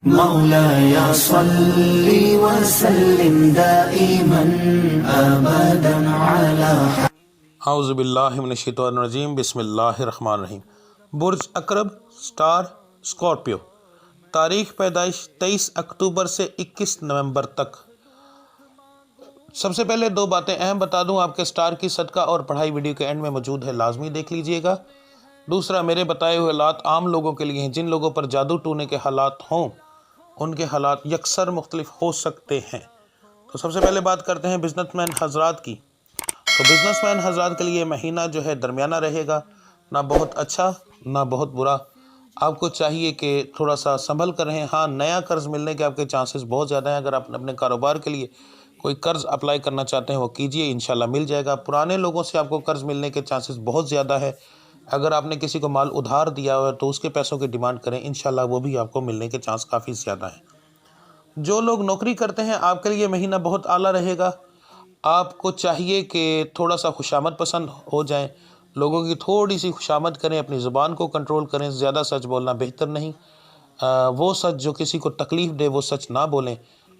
مولاي صل وسلم دائما ابدا على اعوذ باللہ من الشیطان الرجیم، بسم اللہ الرحمن الرحیم۔ برج اقرب، سٹار اسکارپیو، تاریخ پیدائش 23 اکتوبر سے 21 نومبر تک۔ سب سے پہلے دو باتیں اہم بتا دوں، آپ کے سٹار کی صدقہ اور پڑھائی ویڈیو کے اینڈ میں موجود ہے، لازمی دیکھ لیجئے گا۔ دوسرا، میرے بتائے ہوئے حالات عام لوگوں کے لیے ہیں، جن لوگوں پر جادو ٹونے کے حالات ہوں ان کے حالات یکسر مختلف ہو سکتے ہیں۔ تو سب سے پہلے بات کرتے ہیں بزنس مین حضرات کی۔ تو بزنس مین حضرات کے لیے مہینہ جو ہے درمیانہ رہے گا، نہ بہت اچھا نہ بہت برا۔ آپ کو چاہیے کہ تھوڑا سا سنبھل کر رہیں۔ ہاں، نیا قرض ملنے کے آپ کے چانسز بہت زیادہ ہیں۔ اگر آپ اپنے کاروبار کے لیے کوئی قرض اپلائی کرنا چاہتے ہیں وہ کیجئے، انشاءاللہ مل جائے گا۔ پرانے لوگوں سے آپ کو قرض ملنے کے چانسز بہت زیادہ ہے۔ اگر آپ نے کسی کو مال ادھار دیا ہوا ہے تو اس کے پیسوں کی ڈیمانڈ کریں، انشاءاللہ وہ بھی آپ کو ملنے کے چانس کافی زیادہ ہیں۔ جو لوگ نوکری کرتے ہیں آپ کے لیے مہینہ بہت اعلیٰ رہے گا۔ آپ کو چاہیے کہ تھوڑا سا خوشامد پسند ہو جائیں، لوگوں کی تھوڑی سی خوشامد کریں، اپنی زبان کو کنٹرول کریں، زیادہ سچ بولنا بہتر نہیں۔ وہ سچ جو کسی کو تکلیف دے وہ سچ نہ بولیں،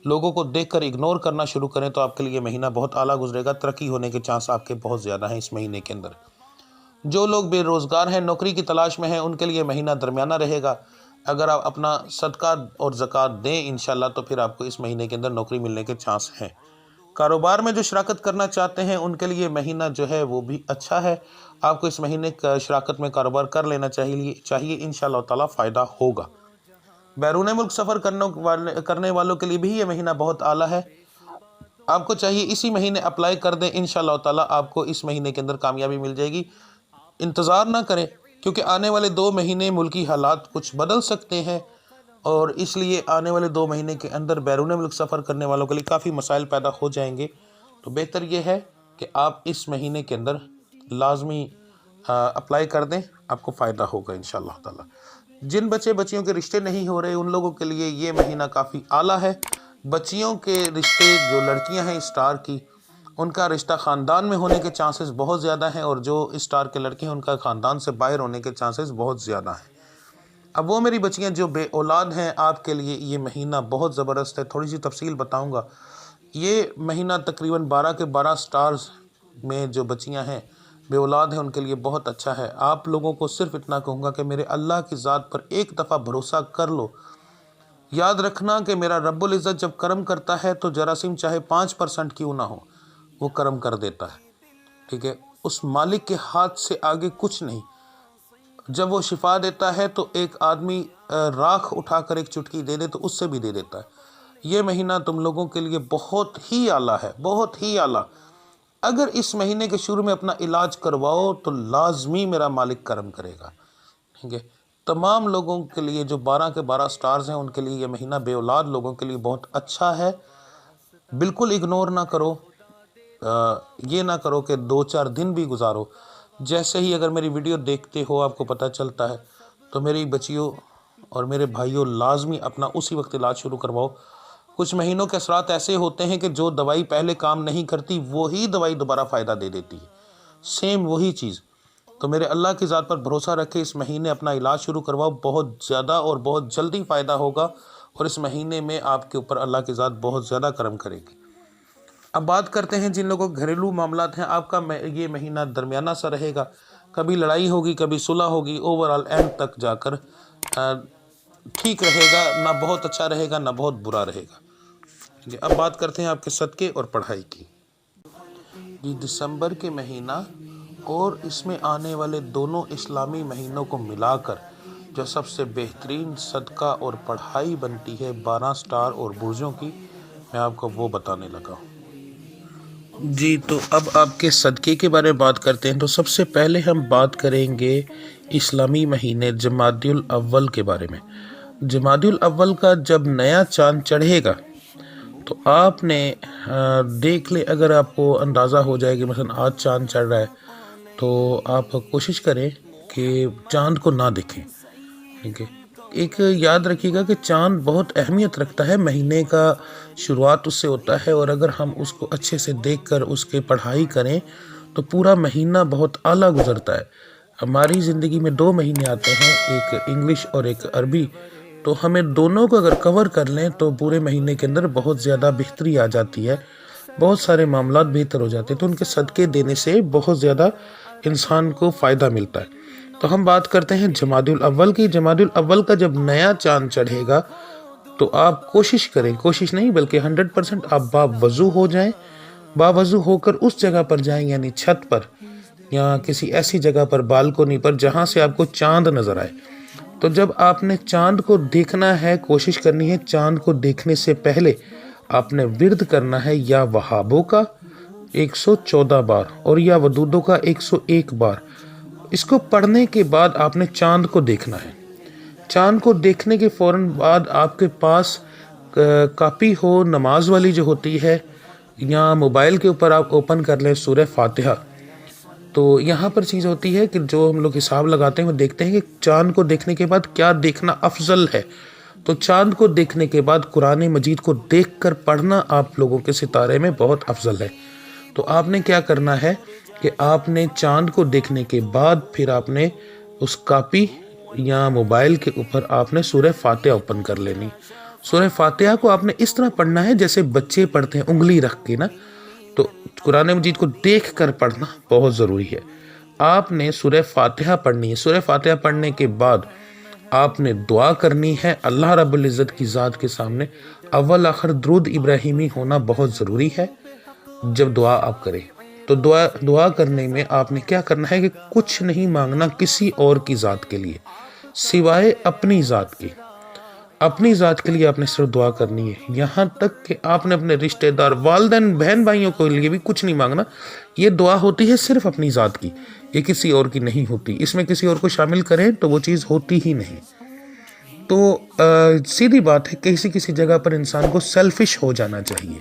لوگوں کو دیکھ کر اگنور کرنا شروع کریں تو آپ کے لیے مہینہ بہت اعلیٰ گزرے گا۔ ترقی ہونے کے چانس آپ کے بہت زیادہ ہیں اس مہینے کے اندر۔ جو لوگ بے روزگار ہیں، نوکری کی تلاش میں ہیں، ان کے لیے مہینہ درمیانہ رہے گا۔ اگر آپ اپنا صدقہ اور زکوٰۃ دیں انشاءاللہ تو پھر آپ کو اس مہینے کے اندر نوکری ملنے کے چانس ہیں۔ کاروبار میں جو شراکت کرنا چاہتے ہیں ان کے لیے مہینہ جو ہے وہ بھی اچھا ہے۔ آپ کو اس مہینے کا شراکت میں کاروبار کر لینا چاہیے، انشاءاللہ تعالیٰ فائدہ ہوگا۔ بیرون ملک سفر کرنے والوں کے لیے بھی یہ مہینہ بہت اعلیٰ ہے۔ آپ کو چاہیے اسی مہینے اپلائی کر دیں، انشاءاللہ تعالیٰ آپ کو اس مہینے کے اندر کامیابی مل جائے گی۔ انتظار نہ کریں، کیونکہ آنے والے 2 مہینے ملکی حالات کچھ بدل سکتے ہیں، اور اس لیے آنے والے 2 مہینے کے اندر بیرون ملک سفر کرنے والوں کے لیے کافی مسائل پیدا ہو جائیں گے۔ تو بہتر یہ ہے کہ آپ اس مہینے کے اندر لازمی اپلائی کر دیں، آپ کو فائدہ ہوگا انشاءاللہ تعالیٰ۔ جن بچیوں کے رشتے نہیں ہو رہے ان لوگوں کے لیے یہ مہینہ کافی اعلیٰ ہے۔ بچیوں کے رشتے، جو لڑکیاں ہیں اسٹار کی، ان کا رشتہ خاندان میں ہونے کے چانسز بہت زیادہ ہیں، اور جو اسٹار کے لڑکے ہیں ان کا خاندان سے باہر ہونے کے چانسز بہت زیادہ ہیں۔ اب وہ میری بچیاں جو بے اولاد ہیں، آپ کے لیے یہ مہینہ بہت زبردست ہے۔ تھوڑی سی تفصیل بتاؤں گا۔ یہ مہینہ تقریباً 12 کے 12 سٹارز میں جو بچیاں ہیں بے اولاد ہیں ان کے لیے بہت اچھا ہے۔ آپ لوگوں کو صرف اتنا کہوں گا کہ میرے اللہ کی ذات پر ایک دفعہ بھروسہ کر لو۔ یاد رکھنا کہ میرا رب العزت جب کرم کرتا ہے تو جراثیم چاہے 5% کیوں نہ ہو وہ کرم کر دیتا ہے، ٹھیک ہے؟ اس مالک کے ہاتھ سے آگے کچھ نہیں۔ جب وہ شفا دیتا ہے تو ایک آدمی راکھ اٹھا کر ایک چٹکی دے دے تو اس سے بھی دے دیتا ہے۔ یہ مہینہ تم لوگوں کے لیے بہت ہی اعلیٰ ہے، بہت ہی اعلیٰ۔ اگر اس مہینے کے شروع میں اپنا علاج کرواؤ تو لازمی میرا مالک کرم کرے گا، ٹھیک ہے؟ تمام لوگوں کے لیے جو 12 کے 12 سٹارز ہیں ان کے لیے یہ مہینہ بے اولاد لوگوں کے لیے بہت اچھا ہے۔ بالکل اگنور نہ کرو، یہ نہ کرو کہ 2-4 دن بھی گزارو۔ جیسے ہی اگر میری ویڈیو دیکھتے ہو آپ کو پتہ چلتا ہے تو میری بچیوں اور میرے بھائیوں لازمی اپنا اسی وقت علاج شروع کرواؤ۔ کچھ مہینوں کے اثرات ایسے ہوتے ہیں کہ جو دوائی پہلے کام نہیں کرتی وہی دوائی دوبارہ فائدہ دے دیتی ہے، سیم وہی چیز۔ تو میرے اللہ کی ذات پر بھروسہ رکھے، اس مہینے اپنا علاج شروع کرواؤ، بہت زیادہ اور بہت جلدی فائدہ ہوگا، اور اس مہینے میں آپ کے اوپر اللہ کی ذات بہت زیادہ کرم کرے گی۔ اب بات کرتے ہیں جن لوگوں کے گھریلو معاملات ہیں، آپ کا یہ مہینہ درمیانہ سا رہے گا۔ کبھی لڑائی ہوگی، کبھی صلح ہوگی، اوورآل اینڈ تک جا کر ٹھیک رہے گا، نہ بہت اچھا رہے گا نہ بہت برا رہے گا۔ اب بات کرتے ہیں آپ کے صدقے اور پڑھائی کی۔ جی، دسمبر کے مہینہ اور اس میں آنے والے دونوں اسلامی مہینوں کو ملا کر جو سب سے بہترین صدقہ اور پڑھائی بنتی ہے 12 سٹار اور برجوں کی، میں آپ کو وہ بتانے لگا ہوں۔ جی، تو اب آپ کے صدقے کے بارے میں بات کرتے ہیں۔ تو سب سے پہلے ہم بات کریں گے اسلامی مہینے جمادی الاول کے بارے میں۔ جمادی الاول کا جب نیا چاند چڑھے گا تو آپ نے دیکھ لے، اگر آپ کو اندازہ ہو جائے کہ مثلا آج چاند چڑھ رہا ہے تو آپ کوشش کریں کہ چاند کو نہ دیکھیں، ٹھیک ہے؟ ایک یاد رکھیے گا کہ چاند بہت اہمیت رکھتا ہے، مہینے کا شروعات اس سے ہوتا ہے، اور اگر ہم اس کو اچھے سے دیکھ کر اس کے پڑھائی کریں تو پورا مہینہ بہت اعلیٰ گزرتا ہے۔ ہماری زندگی میں 2 مہینے آتے ہیں، ایک انگلش اور ایک عربی، تو ہمیں دونوں کو اگر کور کر لیں تو پورے مہینے کے اندر بہت زیادہ بہتری آ جاتی ہے، بہت سارے معاملات بہتر ہو جاتے ہیں، تو ان کے صدقے دینے سے بہت زیادہ انسان کو فائدہ ملتا ہے۔ تو ہم بات کرتے ہیں جمادی الاول کی۔ جمادی الاول کا جب نیا چاند چڑھے گا تو آپ کوشش کریں، کوشش نہیں بلکہ 100% آپ باوضو ہو جائیں، باوضو ہو کر اس جگہ پر جائیں، یعنی چھت پر یا کسی ایسی جگہ پر، بالکونی پر، جہاں سے آپ کو چاند نظر آئے۔ تو جب آپ نے چاند کو دیکھنا ہے، کوشش کرنی ہے چاند کو دیکھنے سے پہلے آپ نے ورد کرنا ہے یا وہابوں کا 114 بار اور یا ودودوں کا 101 بار۔ اس کو پڑھنے کے بعد آپ نے چاند کو دیکھنا ہے۔ چاند کو دیکھنے کے فوراً بعد آپ کے پاس کاپی ہو نماز والی جو ہوتی ہے، یا موبائل کے اوپر آپ اوپن کر لیں سورہ فاتحہ۔ تو یہاں پر چیز ہوتی ہے کہ جو ہم لوگ حساب لگاتے ہیں وہ دیکھتے ہیں کہ چاند کو دیکھنے کے بعد کیا دیکھنا افضل ہے۔ تو چاند کو دیکھنے کے بعد قرآن مجید کو دیکھ کر پڑھنا آپ لوگوں کے ستارے میں بہت افضل ہے۔ تو آپ نے کیا کرنا ہے کہ آپ نے چاند کو دیکھنے کے بعد پھر آپ نے اس کاپی یا موبائل کے اوپر آپ نے سورہ فاتحہ اوپن کر لینی۔ سورہ فاتحہ کو آپ نے اس طرح پڑھنا ہے جیسے بچے پڑھتے ہیں، انگلی رکھ کے نا۔ تو قرآن مجید کو دیکھ کر پڑھنا بہت ضروری ہے۔ آپ نے سورہ فاتحہ پڑھنی ہے۔ سورہ فاتحہ پڑھنے کے بعد آپ نے دعا کرنی ہے اللہ رب العزت کی ذات کے سامنے۔ اول آخر درود ابراہیمی ہونا بہت ضروری ہے جب دعا آپ کریں۔ تو دعا کرنے میں آپ نے کیا کرنا ہے کہ کچھ نہیں مانگنا کسی اور کی ذات کے لیے سوائے اپنی ذات کی۔ اپنی ذات کے لیے آپ نے صرف دعا کرنی ہے، یہاں تک کہ آپ نے اپنے رشتہ دار، والدین، بہن بھائیوں کے لیے بھی کچھ نہیں مانگنا۔ یہ دعا ہوتی ہے صرف اپنی ذات کی، یہ کسی اور کی نہیں ہوتی۔ اس میں کسی اور کو شامل کریں تو وہ چیز ہوتی ہی نہیں۔ تو سیدھی بات ہے، کسی جگہ پر انسان کو سیلفش ہو جانا چاہیے۔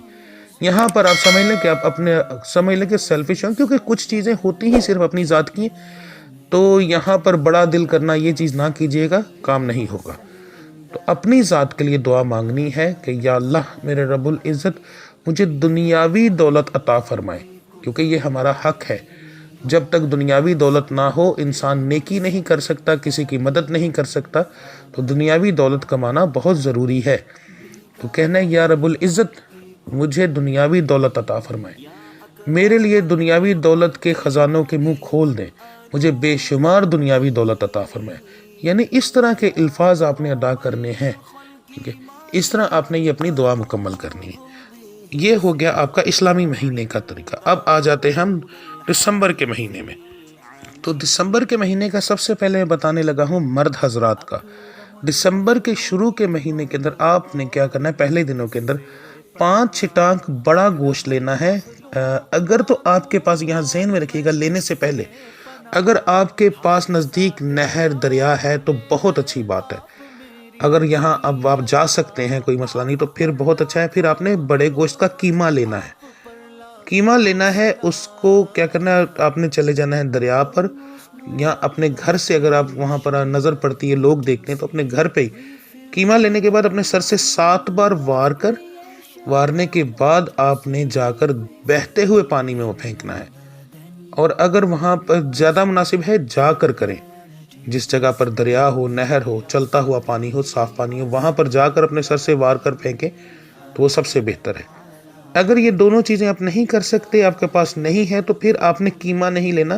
یہاں پر آپ سمجھ لیں کہ آپ اپنے سمجھ لیں کہ سیلفش ہیں، کیونکہ کچھ چیزیں ہوتی ہی صرف اپنی ذات کی ہیں۔ تو یہاں پر بڑا دل کرنا، یہ چیز نہ کیجیے گا، کام نہیں ہوگا۔ تو اپنی ذات کے لیے دعا مانگنی ہے کہ یا اللہ میرے رب العزت مجھے دنیاوی دولت عطا فرمائے، کیونکہ یہ ہمارا حق ہے۔ جب تک دنیاوی دولت نہ ہو انسان نیکی نہیں کر سکتا، کسی کی مدد نہیں کر سکتا۔ تو دنیاوی دولت کمانا بہت ضروری ہے۔ تو کہنا ہے یا رب العزت مجھے دنیاوی دولت عطا فرمائے، میرے لیے دنیاوی دولت کے خزانوں کے منہ کھول دیں، مجھے بے شمار دنیاوی دولت عطا فرمائے۔ یعنی اس طرح کے الفاظ آپ نے ادا کرنے ہیں، ٹھیک ہے؟ اس طرح آپ نے یہ اپنی دعا مکمل کرنی ہے۔ یہ ہو گیا آپ کا اسلامی مہینے کا طریقہ۔ اب آ جاتے ہیں ہم دسمبر کے مہینے میں۔ تو دسمبر کے مہینے کا سب سے پہلے میں بتانے لگا ہوں مرد حضرات کا۔ دسمبر کے شروع کے مہینے کے اندر آپ نے کیا کرنا ہے، پہلے دنوں کے اندر 5 چھٹانک بڑا گوشت لینا ہے۔ اگر تو آپ کے پاس، یہاں ذہن میں رکھیے گا لینے سے پہلے، اگر آپ کے پاس نزدیک نہر دریا ہے تو بہت اچھی بات ہے۔ اگر یہاں اب آپ جا سکتے ہیں کوئی مسئلہ نہیں تو پھر بہت اچھا ہے۔ پھر آپ نے بڑے گوشت کا قیمہ لینا ہے۔ قیمہ لینا ہے، اس کو کیا کرنا ہے، آپ نے چلے جانا ہے دریا پر، یا اپنے گھر سے اگر آپ وہاں پر نظر پڑتی ہے لوگ دیکھتے ہیں تو اپنے گھر پہ ہی قیمہ لینے کے بعد اپنے سر سے 7 بار وارنے کے بعد آپ نے جا کر بہتے ہوئے پانی میں وہ پھینکنا ہے۔ اور اگر وہاں پر زیادہ مناسب ہے جا کر کریں، جس جگہ پر دریا ہو، نہر ہو، چلتا ہوا پانی ہو، صاف پانی ہو، وہاں پر جا کر اپنے سر سے وار کر پھینکیں تو وہ سب سے بہتر ہے۔ اگر یہ دونوں چیزیں آپ نہیں کر سکتے، آپ کے پاس نہیں ہے، تو پھر آپ نے قیمہ نہیں لینا،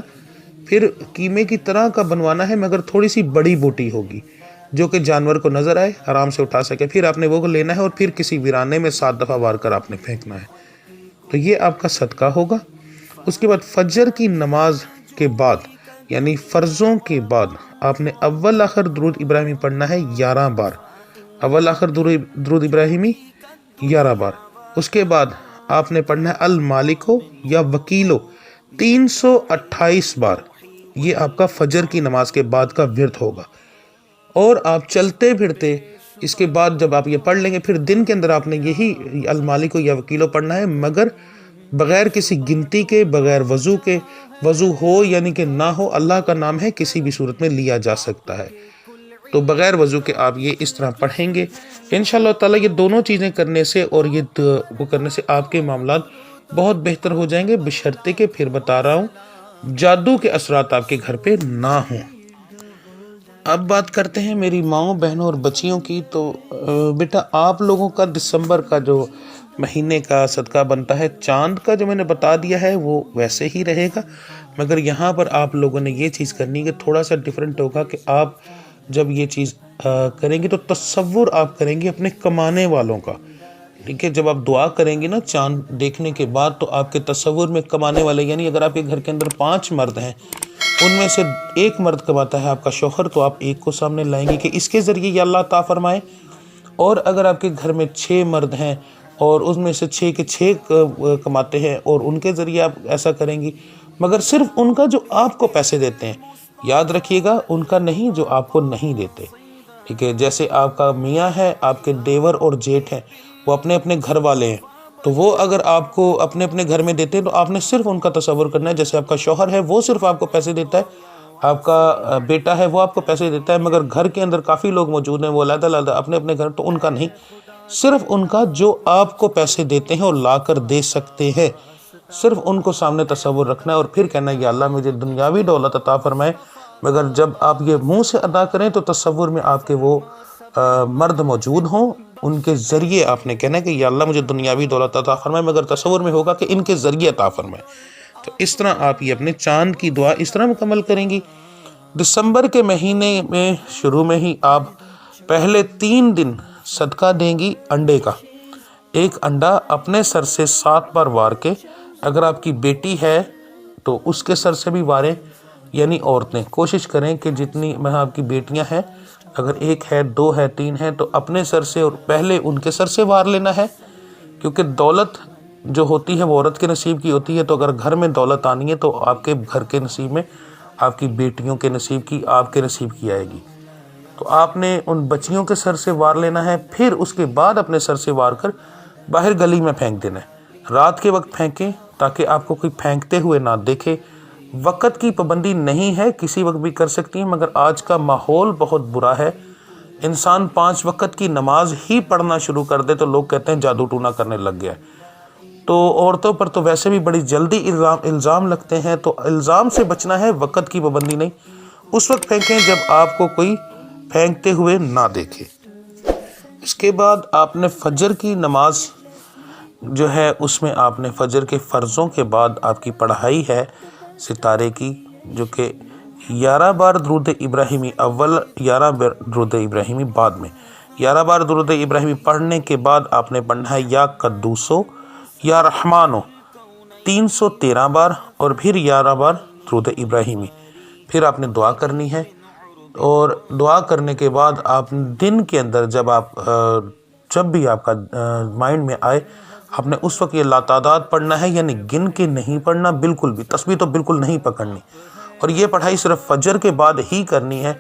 پھر قیمے کی طرح کا بنوانا ہے مگر تھوڑی سی بڑی بوٹی ہوگی جو کہ جانور کو نظر آئے، آرام سے اٹھا سکے۔ پھر آپ نے وہ لینا ہے اور پھر کسی ویرانے میں 7 دفعہ وار کر آپ نے پھینکنا ہے۔ تو یہ آپ کا صدقہ ہوگا۔ اس کے بعد فجر کی نماز کے بعد، یعنی فرضوں کے بعد، آپ نے اول آخر درود ابراہیمی پڑھنا ہے 11 بار۔ اول آخر درود ابراہیمی 11 بار۔ اس کے بعد آپ نے پڑھنا ہے المالکو یا وکیلو 328 بار۔ یہ آپ کا فجر کی نماز کے بعد کا ورد ہوگا۔ اور آپ چلتے پھرتے اس کے بعد جب آپ یہ پڑھ لیں گے، پھر دن کے اندر آپ نے یہی المالکو یا وکیلو پڑھنا ہے، مگر بغیر کسی گنتی کے، بغیر وضو کے۔ وضو ہو یعنی کہ نہ ہو، اللہ کا نام ہے، کسی بھی صورت میں لیا جا سکتا ہے۔ تو بغیر وضو کے آپ یہ اس طرح پڑھیں گے انشاءاللہ تعالی۔ یہ دونوں چیزیں کرنے سے اور یہ وہ کرنے سے آپ کے معاملات بہت بہتر ہو جائیں گے، بشرطے کہ پھر بتا رہا ہوں جادو کے اثرات آپ کے گھر پہ نہ ہوں۔ اب بات کرتے ہیں میری ماؤں بہنوں اور بچیوں کی۔ تو بیٹا آپ لوگوں کا دسمبر کا جو مہینے کا صدقہ بنتا ہے، چاند کا جو میں نے بتا دیا ہے وہ ویسے ہی رہے گا، مگر یہاں پر آپ لوگوں نے یہ چیز کرنی ہے کہ تھوڑا سا ڈیفرنٹ ہوگا کہ آپ جب یہ چیز کریں گے تو تصور آپ کریں گے اپنے کمانے والوں کا، ٹھیک ہے؟ جب آپ دعا کریں گے نا چاند دیکھنے کے بعد، تو آپ کے تصور میں کمانے والے، یعنی اگر آپ کے گھر کے اندر 5 مرد ہیں، ان میں سے ایک مرد کماتا ہے آپ کا شوہر، تو آپ ایک کو سامنے لائیں گے کہ اس کے ذریعے یا اللہ عطا فرمائے۔ اور اگر آپ کے گھر میں 6 مرد ہیں اور اس میں سے 6 کے 6 کماتے ہیں اور ان کے ذریعے آپ ایسا کریں گی، مگر صرف ان کا جو آپ کو پیسے دیتے ہیں، یاد رکھیے گا ان کا نہیں جو آپ کو نہیں دیتے، ٹھیک ہے؟ جیسے آپ کا میاں ہے، آپ کے دیور اور جیٹھ ہیں، وہ اپنے اپنے گھر والے ہیں، تو وہ اگر آپ کو اپنے اپنے گھر میں دیتے ہیں تو آپ نے صرف ان کا تصور کرنا ہے۔ جیسے آپ کا شوہر ہے وہ صرف آپ کو پیسے دیتا ہے، آپ کا بیٹا ہے وہ آپ کو پیسے دیتا ہے، مگر گھر کے اندر کافی لوگ موجود ہیں وہ علیحدہ علیحدہ اپنے اپنے گھر، تو ان کا نہیں، صرف ان کا جو آپ کو پیسے دیتے ہیں اور لا کر دے سکتے ہیں، صرف ان کو سامنے تصور رکھنا ہے اور پھر کہنا ہے یا اللہ مجھے دنیاوی دولت عطا فرمائے۔ مگر جب آپ یہ منہ سے ادا کریں تو تصور میں آپ کے وہ مرد موجود ہوں، ان کے ذریعے آپ نے کہنا ہے کہ یا اللہ مجھے دنیاوی دولت عطا فرمائے، مگر تصور میں ہوگا کہ ان کے ذریعے عطا فرمائے۔ تو اس طرح آپ یہ اپنے چاند کی دعا اس طرح مکمل کریں گی۔ دسمبر کے مہینے میں شروع میں ہی آپ پہلے 3 دن صدقہ دیں گی انڈے کا۔ ایک انڈا اپنے سر سے 7 بار وار کے، اگر آپ کی بیٹی ہے تو اس کے سر سے بھی واریں، یعنی عورتیں کوشش کریں کہ جتنی آپ کی بیٹیاں ہیں، اگر 1 ہے 2 ہے 3 ہے تو اپنے سر سے اور پہلے ان کے سر سے وار لینا ہے، کیونکہ دولت جو ہوتی ہے وہ عورت کے نصیب کی ہوتی ہے، تو اگر گھر میں دولت آنی ہے تو آپ کے گھر کے نصیب میں، آپ کی بیٹیوں کے نصیب کی، آپ کے نصیب کی آئے گی۔ تو آپ نے ان بچیوں کے سر سے وار لینا ہے، پھر اس کے بعد اپنے سر سے وار کر باہر گلی میں پھینک دینا ہے۔ رات کے وقت پھینکیں تاکہ آپ کو کوئی پھینکتے ہوئے نہ دیکھے۔ وقت کی پابندی نہیں ہے، کسی وقت بھی کر سکتی ہیں، مگر آج کا ماحول بہت برا ہے، انسان 5 وقت کی نماز ہی پڑھنا شروع کر دے تو لوگ کہتے ہیں جادو ٹونا کرنے لگ گیا ہے۔ تو عورتوں پر تو ویسے بھی بڑی جلدی الزام لگتے ہیں، تو الزام سے بچنا ہے، وقت کی پابندی نہیں۔ اس وقت پھینکیں جب آپ کو کوئی پھینکتے ہوئے نہ دیکھے۔ اس کے بعد آپ نے فجر کی نماز جو ہے اس میں آپ نے فجر کے فرضوں کے بعد آپ کی پڑھائی ہے ستارے کی، جو کہ 11 بار درود ابراہیمی اول، 11 بار درود ابراہیمی بعد میں، 11 بار درود ابراہیمی پڑھنے کے بعد آپ نے پڑھنا ہے یا قدوسو یا رحمانو 313 بار، اور پھر 11 بار درود ابراہیمی، پھر آپ نے دعا کرنی ہے۔ اور دعا کرنے کے بعد آپ دن کے اندر جب بھی آپ کا مائنڈ میں آئے، آپ نے اس وقت یہ لاتعداد پڑھنا ہے، یعنی گن کے نہیں پڑھنا بالکل بھی، تسبیح تو بالکل نہیں پکڑنی، اور یہ پڑھائی صرف فجر کے بعد ہی کرنی ہے۔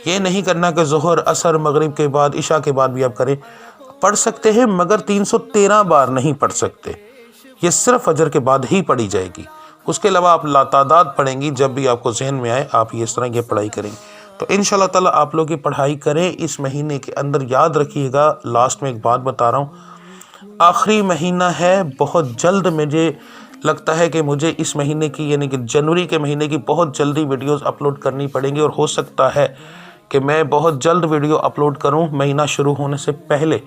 یہ نہیں کرنا کہ ظہر، عصر، مغرب کے بعد، عشاء کے بعد بھی آپ کریں، پڑھ سکتے ہیں مگر 313 بار نہیں پڑھ سکتے، یہ صرف فجر کے بعد ہی پڑھی جائے گی۔ اس کے علاوہ آپ لاتعداد پڑھیں گی، جب بھی آپ کو ذہن میں آئے آپ یہ اس طرح یہ پڑھائی کریں گے۔ تو انشاءاللہ تعالیٰ آپ لوگ یہ پڑھائی کریں اس مہینے کے اندر۔ یاد رکھیے گا، لاسٹ میں ایک بات بتا رہا ہوں، آخری مہینہ ہے، بہت جلد مجھے لگتا ہے کہ مجھے اس مہینے کی، یعنی کہ جنوری کے مہینے کی بہت جلدی ویڈیوز اپلوڈ کرنی پڑیں گی، اور ہو سکتا ہے کہ میں بہت جلد ویڈیو اپلوڈ کروں مہینہ شروع ہونے سے پہلے،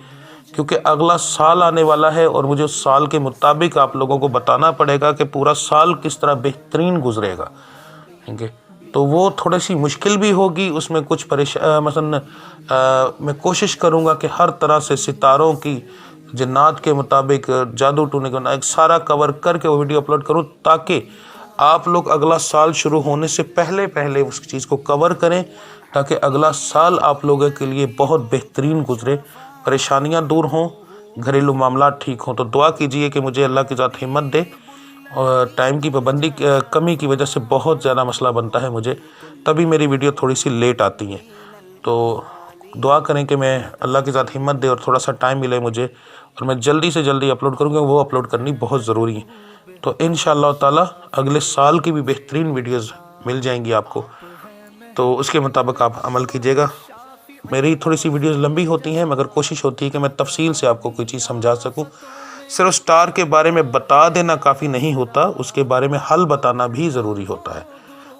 کیونکہ اگلا سال آنے والا ہے اور مجھے اس سال کے مطابق آپ لوگوں کو بتانا پڑے گا کہ پورا سال کس طرح بہترین گزرے گا، ٹھیک ہے؟ تو وہ تھوڑی سی مشکل بھی ہوگی، اس میں کچھ مثلا میں کوشش کروں گا کہ ہر طرح سے ستاروں کی، جنات کے مطابق، جادو ٹونے کا ایک سارا کور کر کے وہ ویڈیو اپلوڈ کروں، تاکہ آپ لوگ اگلا سال شروع ہونے سے پہلے اس چیز کو کور کریں، تاکہ اگلا سال آپ لوگوں کے لیے بہت بہترین گزرے، پریشانیاں دور ہوں، گھریلو معاملات ٹھیک ہوں۔ تو دعا کیجئے کہ مجھے اللہ کی ذات ہمت دے، اور ٹائم کی پابندی کمی کی وجہ سے بہت زیادہ مسئلہ بنتا ہے مجھے، تبھی میری ویڈیو تھوڑی سی لیٹ آتی ہیں۔ تو دعا کریں کہ میں اللہ کی ذات ہمت دے اور تھوڑا سا ٹائم ملے مجھے، اور میں جلدی سے جلدی اپلوڈ کروں گا، وہ اپلوڈ کرنی بہت ضروری ہے۔ تو انشاءاللہ تعالیٰ اگلے سال کی بھی بہترین ویڈیوز مل جائیں گی آپ کو، تو اس کے مطابق آپ عمل کیجیے گا۔ میری تھوڑی سی ویڈیوز لمبی ہوتی ہیں، مگر کوشش ہوتی ہے کہ میں تفصیل سے آپ کو کوئی چیز سمجھا سکوں۔ صرف سٹار کے بارے میں بتا دینا کافی نہیں ہوتا، اس کے بارے میں حل بتانا بھی ضروری ہوتا ہے،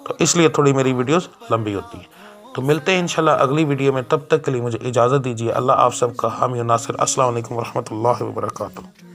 تو اس لیے تھوڑی میری ویڈیوز لمبی ہوتی ہیں۔ تو ملتے ہیں انشاءاللہ اگلی ویڈیو میں، تب تک کے لیے مجھے اجازت دیجیے۔ اللہ آپ سب کا حامی و ناصر۔ السلام علیکم ورحمۃ اللہ وبرکاتہ۔